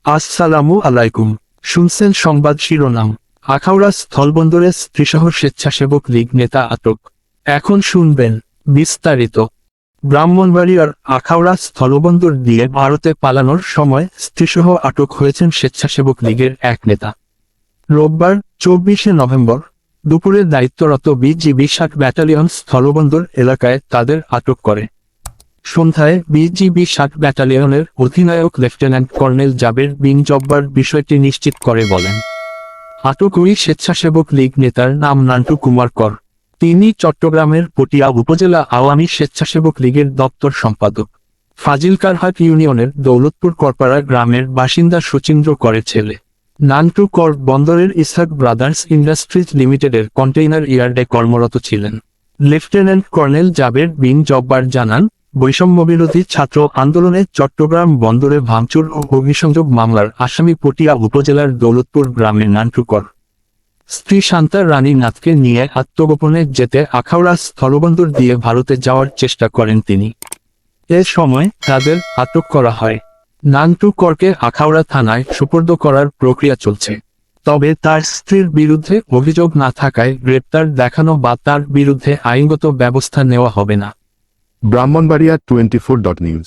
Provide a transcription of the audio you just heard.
আসসালামু আলাইকুম। শুনছেন সংবাদ শিরোনাম। আখাউড়া স্থলবন্দরে স্ত্রীসহ স্বেচ্ছাসেবক লীগ নেতা আটক। এখন শুনবেন বিস্তারিত। ব্রাহ্মণবাড়িয়ার আখাউড়া স্থলবন্দর দিয়ে ভারতে পালানোর সময় স্ত্রীসহ আটক হয়েছেন স্বেচ্ছাসেবক লীগের এক নেতা। রোববার 24শে নভেম্বর দুপুরে দায়িত্বরত বিজিবি ৭ ব্যাটালিয়ন স্থলবন্দর এলাকায় তাদের আটক করে। সন্ধ্যায় বিজিবি ৭ ব্যাটালিয়নের অধিনায়ক লেফটেন্যান্ট কর্নেল জাবের বিন জব্বার বিষয়টি নিশ্চিত করে বলেন, আটক ওই স্বেচ্ছাসেবক লীগ নেতার নাম নান্টু কুমার কর। তিনি চট্টগ্রামের পটিয়া উপজেলা আওয়ামী স্বেচ্ছাসেবক লীগের দপ্তর সম্পাদক। ফাজিলকারহাট ইউনিয়নের দৌলতপুর করপাড়া গ্রামের বাসিন্দা শচীন্দ্র করের ছেলে। নান্টু কর বন্দরের ইসহাক ব্রাদার্স ইন্ডাস্ট্রিজ লিমিটেডের কন্টেইনার ইয়ার্ডে কর্মরত ছিলেন। লেফটেন্যান্ট কর্নেল জাবের বিন জব্বার জানান, বৈষম্যবিরোধী ছাত্র আন্দোলনে চট্টগ্রাম বন্দরে ভাঙচুর ও অগ্নিসংযোগ মামলার আসামি পটিয়া উপজেলার দৌলতপুর গ্রামের নান্টু কর স্ত্রী শান্তা রানী নাথকে নিয়ে আত্মগোপনে যেতে আখাউড়া স্থলবন্দর দিয়ে ভারতে যাওয়ার চেষ্টা করেন তিনি। এ সময় তাদের আটক করা হয়। নান্টু করকে আখাউড়া থানায় সোপর্দ করার প্রক্রিয়া চলছে। তবে তার স্ত্রীর বিরুদ্ধে অভিযোগ না থাকায় গ্রেপ্তার দেখানো বা তার বিরুদ্ধে আইনগত ব্যবস্থা নেওয়া হবে না। ব্রাহ্মণবাড়িয়া 24.নিউজ।